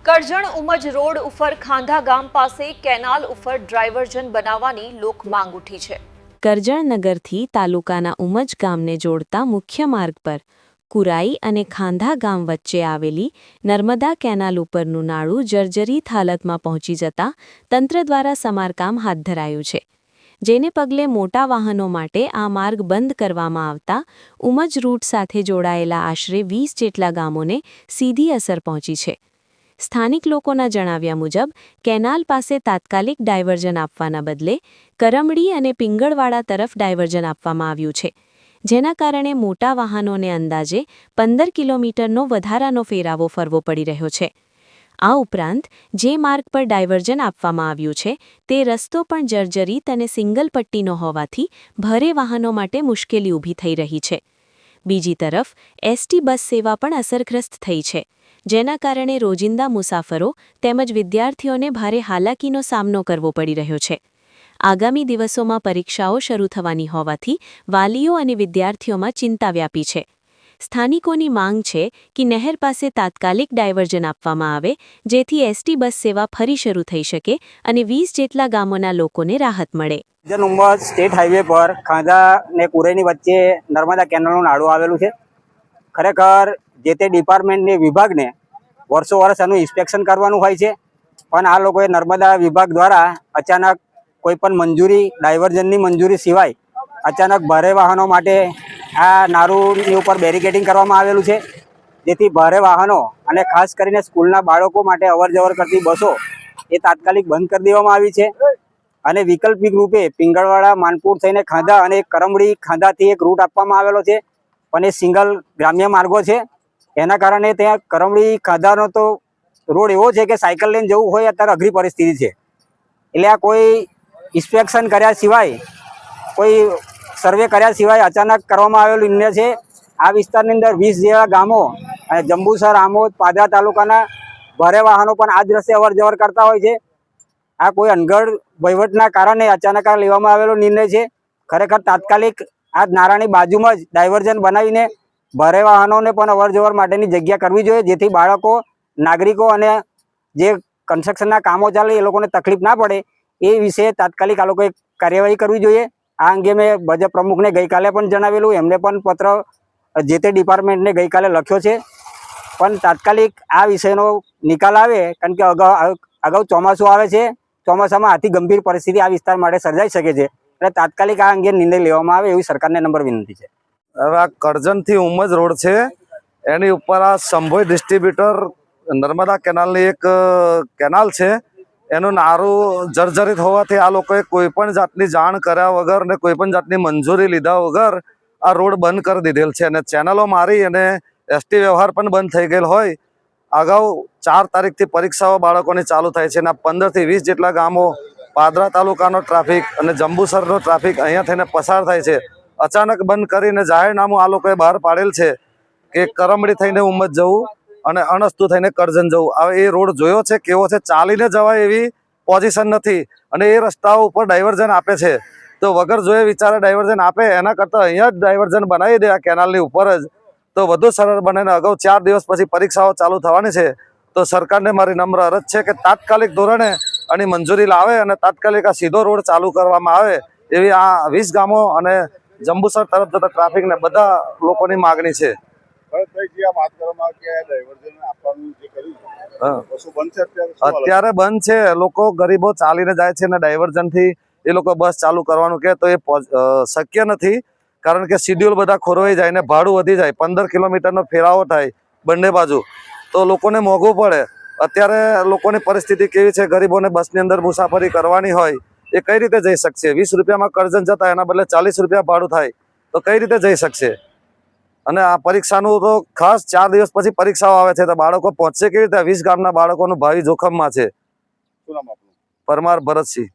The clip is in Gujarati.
કરજણ ઉમજ રોડ ઉપર ખાંધા ગામ પાસે કેનાલ ઉપર ડાયવર્ઝન બનાવવાની લોક માંગ ઉઠી છે। કરજણ નગરથી તાલુકાના ઉમજ ગામને જોડતા મુખ્ય માર્ગ પર કુરાઈ અને ખાંધા ગામ વચ્ચે આવેલી નર્મદા કેનાલ ઉપરનું નાળું જર્જરિત હાલતમાં પહોંચી જતા તંત્ર દ્વારા સમારકામ હાથ ધરાયું છે, જેને પગલે મોટા વાહનો માટે આ માર્ગ બંધ કરવામાં આવતા ઉમજ રૂટ સાથે જોડાયેલા આશરે 20 જેટલા ગામોને સીધી અસર પહોંચી છે। સ્થાનિક લોકોના જણાવ્યા મુજબ કેનાલ પાસે તાત્કાલિક ડાયવર્ઝન આપવાના બદલે કરમડી અને પિંગળવાડા તરફ ડાયવર્ઝન આપવામાં આવ્યું છે, જેના કારણે મોટા વાહનોને અંદાજે 15 કિલોમીટરનો વધારાનો ફેરાવો ફરવો પડી રહ્યો છે। આ ઉપરાંત જે માર્ગ પર ડાયવર્ઝન આપવામાં આવ્યું છે તે રસ્તો પણ જર્જરિત અને સિંગલ પટ્ટીનો હોવાથી ભારે વાહનો માટે મુશ્કેલી ઊભી થઈ રહી છે। બીજી તરફ એસટી બસ સેવા પણ અસરગ્રસ્ત થઈ છે, જેના કારણે રોજિંદા મુસાફરો તેમજ વિદ્યાર્થીઓને ભારે હાલાકીનો સામનો કરવો પડી રહ્યો છે। આગામી દિવસોમાં પરીક્ષાઓ શરૂ થવાની હોવાથી વાલીઓ અને વિદ્યાર્થીઓમાં ચિંતા વ્યાપી છે। સ્થાનિકોની માંગ છે કે નહેર પાસે તાત્કાલિક ડાયવર્ઝન આપવામાં આવે, જેથી એસટી બસ સેવા ફરી શરૂ થઈ શકે અને 20 જેટલા ગામોના લોકોને રાહત મળે। ઉમજ સ્ટેટ હાઈવે પર ખાંધા ને કુરાઈની વચ્ચે નર્મદા કેનાલનું નાળું આવેલું છે। ખરેખર જે તે ડિપાર્ટમેન્ટની વિભાગને વર્ષો વર્ષ આનું ઇન્સ્પેક્શન કરવાનું હોય છે, પણ આ લોકોએ નર્મદા વિભાગ દ્વારા અચાનક કોઈ પણ મંજૂરી ડાયવર્ઝનની મંજૂરી સિવાય અચાનક ભારે વાહનો માટે આ નાળુની ઉપર બેરિકેડિંગ કરવામાં આવેલું છે, જેથી ભારે વાહનો અને ખાસ કરીને સ્કૂલના બાળકો માટે અવરજવર કરતી બસો એ તાત્કાલિક બંધ કરી દેવામાં આવી છે અને વૈકલ્પિક રૂપે પિંગળવાડા માનપુર થઈને ખાંધા અને કરમડી ખાંધાથી એક રૂટ આપવામાં આવેલો છે, પણ એ સિંગલ ગ્રામ્ય માર્ગો છે। એના કારણે ત્યાં કરમડી ખાંધાનો તો રોડ એવો છે કે સાયકલ લઈને જવું હોય અત્યારે અઘરી પરિસ્થિતિ છે। એટલે આ કોઈ ઇન્સ્પેક્શન કર્યા સિવાય, કોઈ સર્વે કર્યા સિવાય અચાનક કરવામાં આવેલું નિર્ણય છે। આ વિસ્તારની અંદર 20 જેવા ગામો અને જંબુસર, આમોદ, પાદરા તાલુકાના ભારે વાહનો પણ આ જ રસ્તે અવરજવર કરતા હોય છે। આ કોઈ અનગઢ વહીવટના કારણે અચાનક આ લેવામાં આવેલો નિર્ણય છે। ખરેખર તાત્કાલિક આ નાળાની બાજુમાં જ ડાયવર્ઝન બનાવીને ભારે વાહનોને પણ અવરજવર માટેની જગ્યા કરવી જોઈએ, જેથી બાળકો, નાગરિકો અને જે કન્સ્ટ્રક્શનના કામો ચાલે એ લોકોને તકલીફ ના પડે એ વિશે તાત્કાલિક આ લોકોએ કાર્યવાહી કરવી જોઈએ। આ અંગે મેં ભાજપ પ્રમુખને ગઈકાલે પણ જણાવેલું, એમને પણ પત્ર જે તે ડિપાર્ટમેન્ટને ગઈકાલે લખ્યો છે, પણ તાત્કાલિક આ વિષયનો નિકાલ આવે, કારણ કે અગાઉ ચોમાસું આવે છે, ચોમાસામાં આથી ગંભીર પરિસ્થિતિ આ વિસ્તાર માટે સર્જાઈ શકે છે, એટલે તાત્કાલિક આ અંગે નિર્ણય લેવામાં આવે એવી સરકારને નમ્ર વિનંતી છે। હવે આ કરજણથી ઉમજ રોડ છે, એની ઉપર આ સંભોઈ ડિસ્ટ્રીબ્યુટર નર્મદા કેનાલની એક કેનાલ છે, એનું નારું જર્જરિત હોવાથી આ લોકોએ કોઈ પણ જાતની જાણ કર્યા વગર ને કોઈ પણ જાતની મંજૂરી લીધા વગર આ રોડ બંધ કરી દીધેલ છે અને ચેનલો મારી અને એસટી વ્યવહાર પણ બંધ થઈ ગયેલ હોય। અગાઉ 4 તારીખથી પરીક્ષાઓ બાળકોની ચાલુ થાય છે અને 15 થી 20 જેટલા ગામો, પાદરા તાલુકાનો ટ્રાફિક અને જંબુસરનો ટ્રાફિક અહીંયા થઈને પસાર થાય છે। અચાનક બંધ કરીને જાહેરનામું આ લોકોએ બહાર પાડેલ છે કે કરમડી થઈને ઉમજ જવું અને અણસ્તુ થઈને કરજણ જવું। હવે એ રોડ જોયો છે કેવો છે, ચાલીને જવાય એવી પોઝિશન નથી અને એ રસ્તાઓ ઉપર ડાયવર્ઝન આપે છે, તો વગર જોયે વિચારે ડાયવર્ઝન આપે એના કરતાં અહીંયા જ ડાયવર્ઝન બનાવી દે આ કેનાલની ઉપર જ, તો વધુ સરળ બને। અગાઉ 4 દિવસ પછી પરીક્ષાઓ ચાલુ થવાની છે, તો સરકારને મારી નમ્ર અરજ છે કે તાત્કાલિક ધોરણે આની મંજૂરી લાવે અને તાત્કાલિક આ સીધો રોડ ચાલુ કરવામાં આવે એવી આ 20 ગામો અને જંબુસર તરફ જતા ટ્રાફિક ને બધા લોકોની માગણી છે। અત્યારે બંધ છે, લોકો ગરીબો ચાલીને જાય છે અને ડાયવર્ઝન થી એ લોકો બસ ચાલુ કરવાનું કે તો એ શક્ય નથી, કારણ કે શિડ્યુલ બધા ખોરવાઈ જાય ને ભાડું વધી જાય, 15 કિલોમીટરનો ફેરાવો થાય બંને બાજુ, તો લોકોને મોંઘું પડે। અત્યારે લોકોની પરિસ્થિતિ કેવી છે, ગરીબોને બસની અંદર મુસાફરી કરવાની હોય એ કઈ રીતે જઈ શકશે? 20 રૂપિયામાં કરજણ જતા એના બદલે 40 રૂપિયા ભાડું થાય તો કઈ રીતે જઈ શકશે? અને આ પરીક્ષાનું તો ખાસ 4 દિવસ પછી પરીક્ષાઓ આવે છે, તો બાળકો પહોંચશે કેવી રીતે? 20 ગામના બાળકોનું ભાવિ જોખમમાં છે। પરમાર ભરતસિંહ।